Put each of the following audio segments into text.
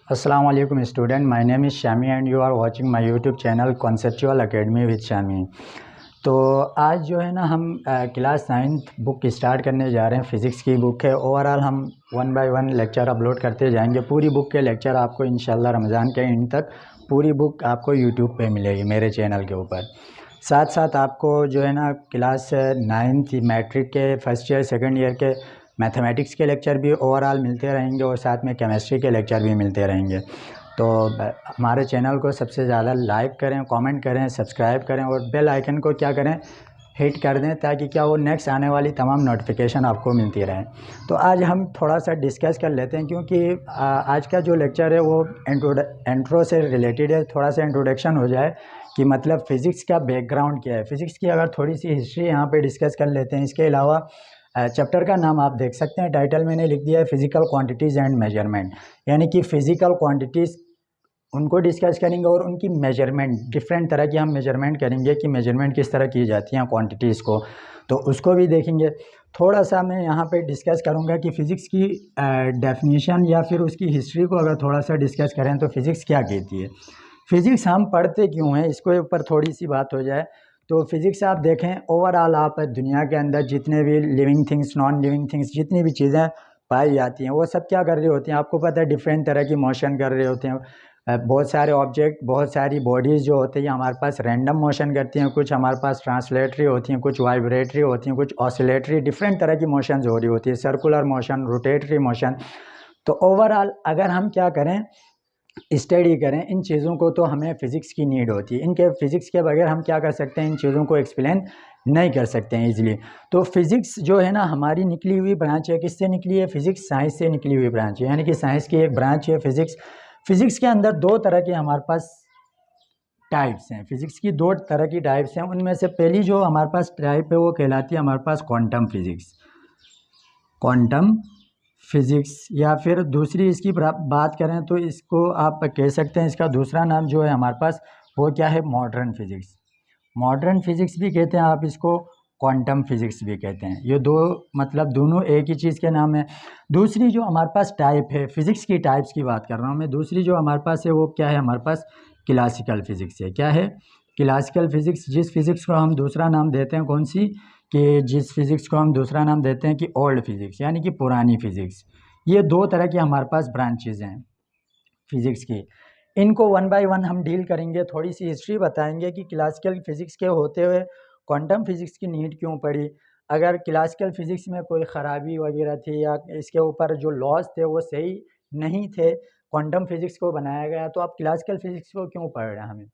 अस्सलाम वालेकुम student, my name is Shami and you are watching my YouTube channel Conceptual Academy with Shami. तो आज जो है ना हम क्लास 9th बुक स्टार्ट करने जा रहे हैं। फ़िज़िक्स की बुक है। ओवरऑल हम 1 बाय 1 लेक्चर अपलोड करते जाएंगे। पूरी बुक के लेक्चर आपको इंशाल्लाह रमज़ान के एंड तक पूरी बुक आपको यूट्यूब पे मिलेगी मेरे चैनल के ऊपर। साथ साथ आपको जो है ना क्लास 9th मैट्रिक के फर्स्ट ईयर सेकंड ईयर के मैथमेटिक्स के लेक्चर भी ओवरऑल मिलते रहेंगे और साथ में केमिस्ट्री के लेक्चर भी मिलते रहेंगे। तो हमारे चैनल को सबसे ज़्यादा लाइक करें, कमेंट करें, सब्सक्राइब करें और बेल आइकन को क्या करें, हिट कर दें, ताकि क्या वो नेक्स्ट आने वाली तमाम नोटिफिकेशन आपको मिलती रहें। तो आज हम थोड़ा सा डिस्कस कर लेते हैं, क्योंकि आज का जो लेक्चर है वो इंट्रो से रिलेटेड है। थोड़ा सा इंट्रोडक्शन हो जाए कि मतलब फ़िज़िक्स का बैकग्राउंड क्या है। फ़िज़िक्स की अगर थोड़ी सी हिस्ट्री यहाँ पे डिस्कस कर लेते हैं। इसके अलावा चैप्टर का नाम आप देख सकते हैं, टाइटल मैंने लिख दिया है फिज़िकल क्वांटिटीज़ एंड मेजरमेंट, यानी कि फ़िज़िकल क्वांटिटीज़ उनको डिस्कस करेंगे और उनकी मेजरमेंट, डिफरेंट तरह की हम मेजरमेंट करेंगे कि मेजरमेंट किस तरह की जाती हैं क्वांटिटीज़ को, तो उसको भी देखेंगे। थोड़ा सा मैं यहाँ पे डिस्कस करूँगा कि फ़िज़िक्स की डेफिनेशन या फिर उसकी हिस्ट्री को अगर थोड़ा सा डिस्कस करें तो फ़िज़िक्स क्या कहती है, फ़िज़िक्स हम पढ़ते क्यों हैं, इसके ऊपर थोड़ी सी बात हो जाए। तो फिज़िक्स आप देखें, ओवरऑल आप दुनिया के अंदर जितने भी living things, non living things, जितनी भी चीज़ें पाई जाती हैं वो सब क्या कर रही होती हैं, आपको पता है डिफरेंट तरह की मोशन कर रहे होते हैं। बहुत सारे ऑब्जेक्ट, बहुत सारी बॉडीज़ जो होती हैं हमारे पास रैंडम मोशन करती हैं, कुछ हमारे पास ट्रांसलेटरी होती हैं, कुछ वाइब्रेटरी होती हैं, कुछ ऑसिलेटरी, डिफरेंट तरह की मोशंस हो रही होती है, सर्कुलर मोशन, रोटेटरी मोशन। तो ओवरऑल अगर हम क्या करें, स्टडी करें इन चीज़ों को, तो हमें फ़िज़िक्स की नीड होती है। इनके फ़िज़िक्स के बगैर हम क्या कर सकते हैं, इन चीज़ों को एक्सप्लेन नहीं कर सकते हैं ईज़िली। तो फ़िज़िक्स जो है ना हमारी निकली हुई ब्रांच है। किससे निकली है? फ़िज़िक्स साइंस से निकली हुई ब्रांच है, यानी कि साइंस की एक ब्रांच है फ़िज़िक्स। फ़िज़िक्स के अंदर दो तरह के हमारे पास टाइप्स हैं। फ़िज़िक्स की दो तरह की टाइप्स हैं। उनमें से पहली जो हमारे पास टाइप है वो कहलाती है हमारे पास क्वांटम फ़िज़िक्स, क्वांटम फिज़िक्स। या फिर दूसरी इसकी बात करें तो इसको आप कह सकते हैं, इसका दूसरा नाम जो है हमारे पास वो क्या है, मॉडर्न फिज़िक्स। मॉडर्न फिज़िक्स भी कहते हैं आप इसको, क्वांटम फिज़िक्स भी कहते हैं। ये दो मतलब दोनों एक ही चीज़ के नाम है। दूसरी जो हमारे पास टाइप है, फिज़िक्स की टाइप्स की बात कर रहा हूँ मैं, दूसरी जो हमारे पास है वो क्या है, हमारे पास क्लासिकल फिज़िक्स है। क्या है? Classical physics. जिस फिज़िक्स को हम दूसरा नाम देते हैं कौन सी, कि जिस फिज़िक्स को हम दूसरा नाम देते हैं कि ओल्ड फिज़िक्स, यानी कि पुरानी फिज़िक्स। ये दो तरह की हमारे पास ब्रांचेज़ हैं फिज़िक्स की। इनको वन बाय वन हम डील करेंगे। थोड़ी सी हिस्ट्री बताएंगे कि क्लासिकल फिज़िक्स के होते हुए क्वांटम फिज़िक्स की नीड क्यों पड़ी। अगर क्लासिकल फिज़िक्स में कोई ख़राबी वगैरह थी या इसके ऊपर जो लॉज थे वो सही नहीं थे, क्वांटम फिज़िक्स को बनाया गया, तो आप क्लासिकल फिज़िक्स को क्यों पढ़ रहे हैं हमें।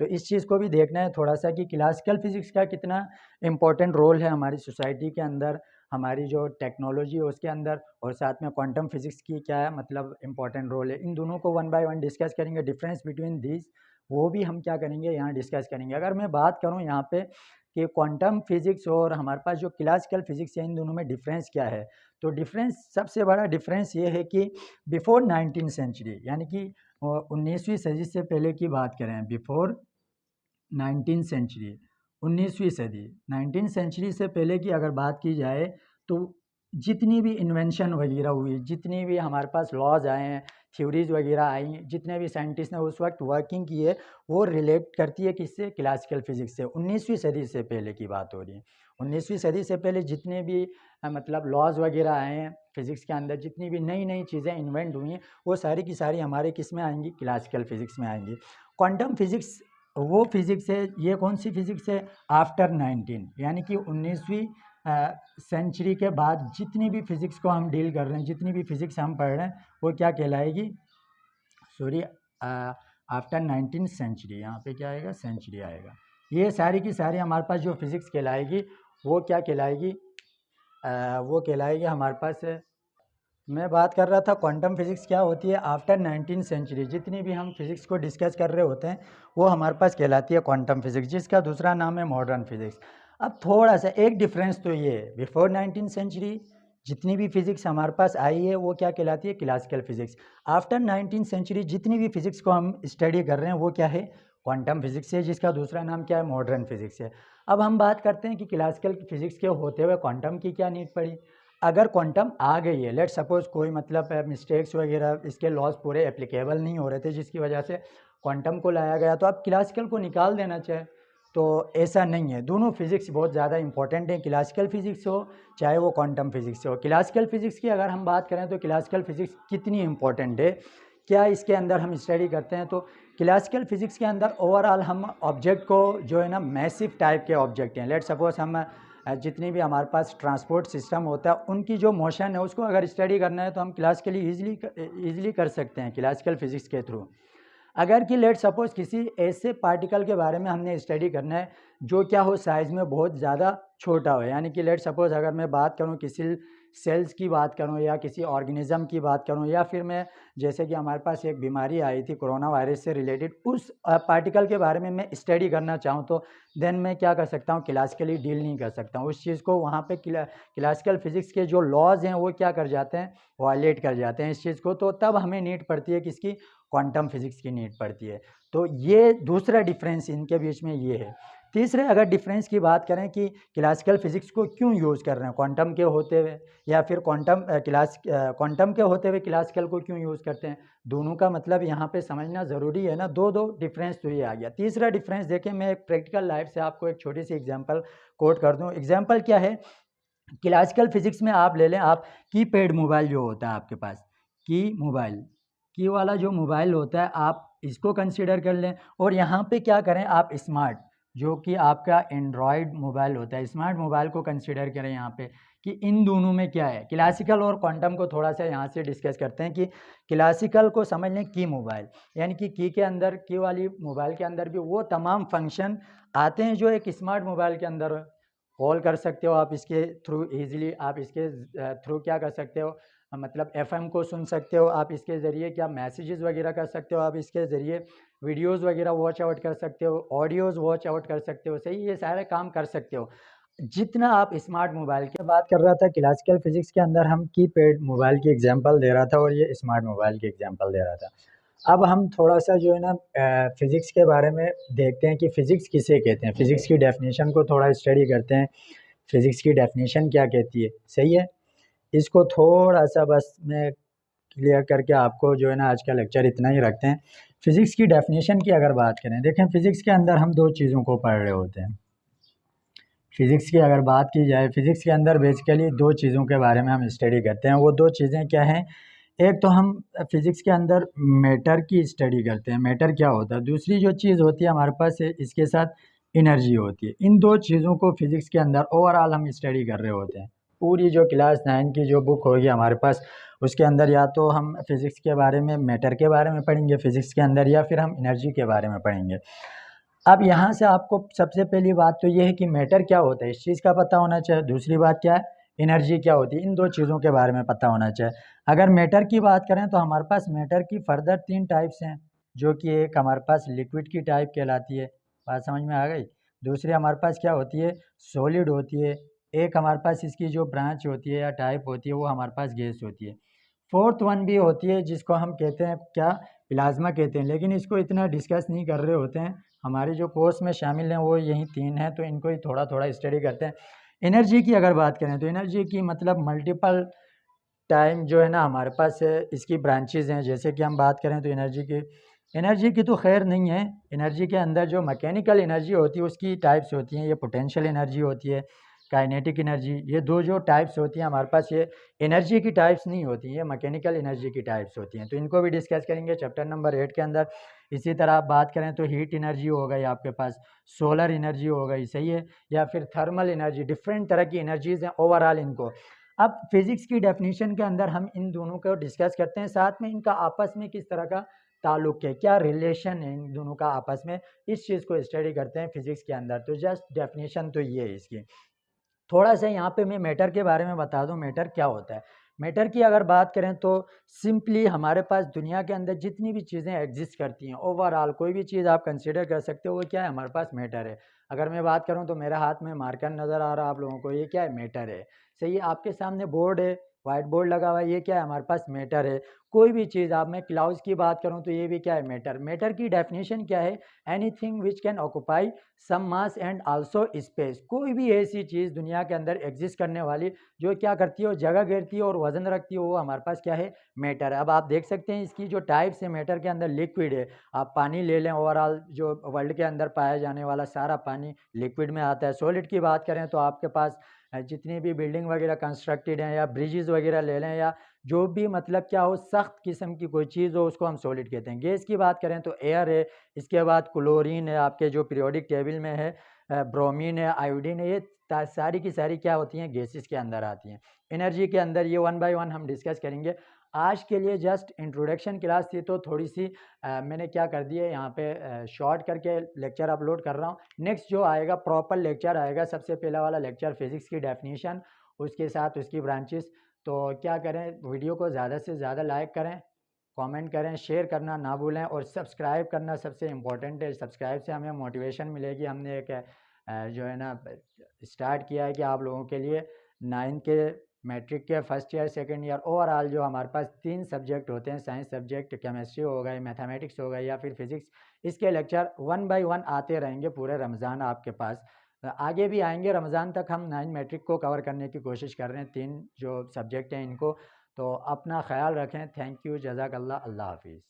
तो इस चीज़ को भी देखना है थोड़ा सा कि क्लासिकल फिज़िक्स का कितना इम्पोर्टेंट रोल है हमारी सोसाइटी के अंदर, हमारी जो टेक्नोलॉजी है उसके अंदर, और साथ में क्वांटम फिज़िक्स की क्या है मतलब इम्पोर्टेंट रोल है। इन दोनों को वन बाय वन डिस्कस करेंगे। डिफरेंस बिटवीन दीज वो भी हम क्या करेंगे यहाँ डिस्कस करेंगे। अगर मैं बात करूँ यहाँ पे कि क्वांटम फिज़िक्स और हमारे पास जो क्लासिकल फिज़िक्स है, इन दोनों में डिफरेंस क्या है, तो डिफरेंस, सबसे बड़ा डिफरेंस ये है कि बिफोर 19वीं सेंचुरी, यानी कि 19वीं सदी से पहले की बात करें, बिफोर 19 सेंचुरी, 19वीं सदी, 19 सेंचुरी से पहले की अगर बात की जाए तो जितनी भी इन्वेंशन वगैरह हुई, जितनी भी हमारे पास लॉज आए हैं, थ्योरीज वगैरह आई, जितने भी साइंटिस्ट ने उस वक्त वर्किंग की है, वो रिलेट करती है किससे, क्लासिकल फिजिक्स से। 19वीं सदी से पहले की बात हो रही है। 19वीं सदी से पहले जितने भी मतलब लॉज वगैरह आए हैं फिजिक्स के अंदर, जितनी भी नई नई चीज़ें इन्वेंट हुई हैं, वो सारी की सारी हमारे किस में आएंगी, क्लासिकल फिजिक्स में आएंगी। क्वांटम फिजिक्स वो फिज़िक्स है, ये कौन सी फिज़िक्स है, आफ्टर 19, यानी कि 19वीं सेंचुरी के बाद जितनी भी फिज़िक्स को हम डील कर रहे हैं, जितनी भी फिज़िक्स हम पढ़ रहे हैं, वो क्या कहलाएगी, सॉरी, आफ्टर 19 सेंचुरी, यहाँ पे क्या आएगा, सेंचुरी आएगा। ये सारी की सारी हमारे पास जो फिज़िक्स कहलाएगी वो क्या कहलाएगी, वो कहलाएगी हमारे पास। मैं बात कर रहा था क्वांटम फिज़िक्स क्या होती है, आफ्टर 19 सेंचुरी जितनी भी हम फिज़िक्स को डिस्कस कर रहे होते हैं वो हमारे पास कहलाती है क्वांटम फिज़िक्स, जिसका दूसरा नाम है मॉडर्न फिज़िक्स। अब थोड़ा सा एक डिफरेंस तो ये है, बिफोर 19 सेंचुरी जितनी भी फिज़िक्स हमारे पास आई है वो क्या कहलाती है, क्लासिकल फिज़िक्स। आफ्टर 19 सेंचुरी जितनी भी फिज़िक्स को हम स्टडी कर रहे हैं वो क्या है, क्वांटम फिज़िक्स है, जिसका दूसरा नाम क्या है, मॉडर्न फिज़िक्स है। अब हम बात करते हैं कि क्लासिकल फिज़िक्स के होते हुए क्वांटम की क्या नीड पड़ी। अगर क्वांटम आ गई है, लेट सपोज कोई मतलब मिस्टेक्स वगैरह इसके लॉज पूरे एप्लीकेबल नहीं हो रहे थे जिसकी वजह से क्वांटम को लाया गया, तो आप क्लासिकल को निकाल देना चाहे, तो ऐसा नहीं है। दोनों फिज़िक्स बहुत ज़्यादा इंपॉर्टेंट है, क्लासिकल फिज़िक्स हो चाहे वो क्वांटम फिज़िक्स हो। क्लासिकल फिज़िक्स की अगर हम बात करें तो क्लासिकल फिज़िक्स कितनी इंपॉर्टेंट है, क्या इसके अंदर हम स्टडी करते हैं, तो क्लासिकल फिज़िक्स के अंदर ओवरऑल हम ऑब्जेक्ट को जो है ना मैसिव टाइप के ऑब्जेक्ट हैं, लेट सपोज हम जितनी भी हमारे पास ट्रांसपोर्ट सिस्टम होता है उनकी जो मोशन है उसको अगर स्टडी करना है तो हम क्लासिकली ईजिली कर सकते हैं क्लासिकल फिज़िक्स के थ्रू। अगर कि लेट सपोज किसी ऐसे पार्टिकल के बारे में हमने स्टडी करना है जो क्या हो साइज़ में बहुत ज़्यादा छोटा हो, यानी कि लेट सपोज अगर मैं बात करूं किसी सेल्स की बात करूं या किसी ऑर्गेनिज्म की बात करूं, या फिर मैं जैसे कि हमारे पास एक बीमारी आई थी कोरोना वायरस से रिलेटेड, उस पार्टिकल के बारे में मैं स्टडी करना चाहूं तो देन मैं क्या कर सकता हूं, क्लासिकली डील नहीं कर सकता हूं उस चीज़ को। वहाँ पे क्लासिकल फिज़िक्स के जो लॉज हैं वो क्या कर जाते हैं, वायलेट कर जाते हैं इस चीज़ को, तो तब हमें नीड पड़ती है किसकी, क्वांटम फिज़िक्स की नीड पड़ती है। तो ये दूसरा डिफरेंस इनके बीच में ये है। तीसरे अगर डिफरेंस की बात करें कि क्लासिकल फिज़िक्स को क्यों यूज़ कर रहे हैं क्वांटम के होते हुए, या फिर क्वांटम के होते हुए क्लासिकल को क्यों यूज़ करते हैं, दोनों का मतलब यहाँ पे समझना ज़रूरी है ना। दो दो डिफरेंस तो ये आ गया। तीसरा डिफरेंस देखें, मैं एक प्रैक्टिकल लाइफ से आपको एक छोटी सी एग्जांपल कोट कर दूँ। एग्जांपल क्या है, क्लासिकल फिज़िक्स में आप ले लें, आप कीपैड मोबाइल जो होता है आपके पास, की वाला जो मोबाइल होता है आप इसको कंसीडर कर लें, और यहाँ पे क्या करें आप स्मार्ट जो कि आपका एंड्रॉयड मोबाइल होता है, स्मार्ट मोबाइल को कंसीडर करें यहाँ पे कि इन दोनों में क्या है। क्लासिकल और क्वांटम को थोड़ा सा यहाँ से डिस्कस करते हैं कि क्लासिकल को समझ लें की मोबाइल, यानी कि की के अंदर, की वाली मोबाइल के अंदर भी वो तमाम फंक्शन आते हैं जो एक स्मार्ट मोबाइल के अंदर कॉल कर सकते हो आप इसके थ्रू ईजिली, आप इसके थ्रू क्या कर सकते हो, मतलब एफएम को सुन सकते हो आप इसके ज़रिए, क्या मैसेजेस वगैरह कर सकते हो आप इसके ज़रिए, वीडियोस वगैरह वॉच आउट कर सकते हो, ऑडियोज़ वॉच आउट कर सकते हो, सही, ये सारे काम कर सकते हो जितना आप स्मार्ट मोबाइल की बात कर रहा था। क्लासिकल फिजिक्स के अंदर हम कीपैड मोबाइल की एग्जांपल दे रहा था और ये स्मार्ट मोबाइल की एग्जांपल दे रहा था। अब हम थोड़ा सा जो है ना फिज़िक्स के बारे में देखते हैं कि फ़िज़िक्स किसे कहते हैं, फ़िज़िक्स की डेफिनेशन को थोड़ा स्टडी करते हैं। फ़िज़िक्स की डेफिनेशन क्या कहती है, सही है। इसको थोड़ा सा बस मैं क्लियर करके आपको जो है ना आज का लेक्चर इतना ही रखते हैं। फ़िज़िक्स की डेफिनेशन की अगर बात करें, देखें फ़िज़िक्स के अंदर हम दो चीज़ों को पढ़ रहे होते हैं। फ़िज़िक्स की अगर बात की जाए, फ़िज़िक्स के अंदर बेसिकली दो चीज़ों के बारे में हम स्टडी करते हैं। वो दो चीज़ें क्या हैं, एक तो हम फिज़िक्स के अंदर मैटर की स्टडी करते हैं, मैटर क्या होता है। दूसरी जो चीज़ होती है हमारे पास इसके साथ एनर्जी होती है। इन दो चीज़ों को फिज़िक्स के अंदर ओवरऑल हम स्टडी कर रहे होते हैं। पूरी जो क्लास 9 की जो बुक होगी हमारे पास, उसके अंदर या तो हम फिज़िक्स के बारे में, मैटर के बारे में पढ़ेंगे फिज़िक्स के अंदर, या फिर हम एनर्जी के बारे में पढ़ेंगे। अब यहाँ से आपको सबसे पहली बात तो ये है कि मैटर क्या होता है, इस चीज़ का पता होना चाहिए। दूसरी बात क्या है, एनर्जी क्या होती है, इन दो चीज़ों के बारे में पता होना चाहिए। अगर मैटर की बात करें तो हमारे पास मैटर की फर्दर 3 टाइप्स हैं, जो कि एक हमारे पास लिक्विड की टाइप कहलाती है, बात समझ में आ गई। दूसरी हमारे पास क्या होती है, सॉलिड होती है। एक हमारे पास इसकी जो ब्रांच होती है या टाइप होती है वो हमारे पास गैस होती है। फोर्थ वन भी होती है जिसको हम कहते हैं क्या, प्लाज्मा कहते हैं, लेकिन इसको इतना डिस्कस नहीं कर रहे होते हैं। हमारे जो कोर्स में शामिल हैं वो यही 3 हैं, तो इनको ही थोड़ा थोड़ा स्टडी करते हैं। एनर्जी की अगर बात करें तो एनर्जी की मतलब मल्टीपल टाइम जो है ना हमारे पास इसकी ब्रांचेज़ हैं। जैसे कि हम बात करें तो एनर्जी की तो खैर नहीं है। एनर्जी के अंदर जो मैकेनिकल एनर्जी होती है उसकी टाइप्स होती हैं, ये पोटेंशियल एनर्जी होती है, काइनेटिक एनर्जी। ये दो जो टाइप्स होती हैं हमारे पास, ये एनर्जी की टाइप्स नहीं होती, ये मैकेनिकल एनर्जी की टाइप्स होती हैं। तो इनको भी डिस्कस करेंगे चैप्टर नंबर 8 के अंदर। इसी तरह आप बात करें तो हीट एनर्जी हो गई आपके पास, सोलर एनर्जी हो गई, सही है, या फिर थर्मल एनर्जी, डिफरेंट तरह की एनर्जीज़ हैं ओवरऑल इनको। अब फिज़िक्स की डेफिनेशन के अंदर हम इन दोनों को डिस्कस करते हैं, साथ में इनका आपस में किस तरह का ताल्लुक़ है, क्या रिलेशन है इन दोनों का आपस में, इस चीज़ को स्टडी करते हैं फिज़िक्स के अंदर। तो जस्ट डेफिनेशन तो ये है इसकी। थोड़ा सा यहाँ पे मैं मैटर के बारे में बता दूँ, मैटर क्या होता है। मैटर की अगर बात करें तो सिंपली हमारे पास दुनिया के अंदर जितनी भी चीज़ें एग्जिस्ट करती हैं, ओवरऑल कोई भी चीज़ आप कंसीडर कर सकते हो, वो क्या है, हमारे पास मैटर है। अगर मैं बात करूँ तो मेरे हाथ में मार्कर नज़र आ रहा है आप लोगों को, ये क्या है, मैटर है। सही है, आपके सामने बोर्ड है, वाइट बोर्ड लगा हुआ है, ये क्या है हमारे पास मैटर है। कोई भी चीज़ आप, मैं क्लाउड्स की बात करूँ तो ये भी क्या है मैटर। मैटर की डेफिनेशन क्या है, anything which can occupy some mass and also space. कोई भी ऐसी चीज़ दुनिया के अंदर एग्जिस्ट करने वाली जो क्या करती है, वो जगह घेरती है और वजन रखती है, वो हमारे पास क्या है मैटर है। अब आप देख सकते हैं इसकी जो टाइप्स है मैटर के अंदर, लिक्विड है। आप पानी ले लें, ओवरऑल जो वर्ल्ड के अंदर पाया जाने वाला सारा पानी लिक्विड में आता है। सॉलिड की बात करें तो आपके पास जितनी भी बिल्डिंग वगैरह कंस्ट्रक्टेड हैं या ब्रिजेस वगैरह ले लें, या जो भी मतलब क्या हो सख्त किस्म की कोई चीज़ हो, उसको हम सॉलिड कहते हैं। गैस की बात करें तो एयर है, इसके बाद क्लोरीन है आपके जो पीरियोडिक टेबल में है, ब्रोमीन है, आयोडीन है, ये सारी की सारी क्या होती हैं गैसेस के अंदर आती हैं। एनर्जी के अंदर ये वन बाय वन हम डिस्कस करेंगे। आज के लिए जस्ट इंट्रोडक्शन क्लास थी तो थोड़ी सी मैंने क्या कर दिया है यहाँ पे शॉर्ट करके लेक्चर अपलोड कर रहा हूँ। नेक्स्ट जो आएगा प्रॉपर लेक्चर आएगा, सबसे पहला वाला लेक्चर फिजिक्स की डेफिनेशन, उसके साथ उसकी ब्रांचेस। तो क्या करें, वीडियो को ज़्यादा से ज़्यादा लाइक करें, कमेंट करें, शेयर करना ना भूलें और सब्सक्राइब करना सबसे इम्पोर्टेंट है। सब्सक्राइब से हमें मोटिवेशन मिलेगी। हमने एक जो है ना स्टार्ट किया है कि आप लोगों के लिए नाइन्थ के मैट्रिक के first year second year overall जो हमारे पास 3 सब्जेक्ट होते हैं, साइंस सब्जेक्ट, केमिस्ट्री हो गई, मैथमेटिक्स हो गई या फिर फिजिक्स, इसके लेक्चर वन बाय वन आते रहेंगे पूरे रमज़ान आपके पास। आगे भी आएंगे रमज़ान तक। हम 9 मैट्रिक को कवर करने की कोशिश कर रहे हैं, 3 जो सब्जेक्ट हैं इनको। तो अपना ख्याल रखें। थैंक यू, जज़ाकल्लाह, अल्लाह हाफिज़।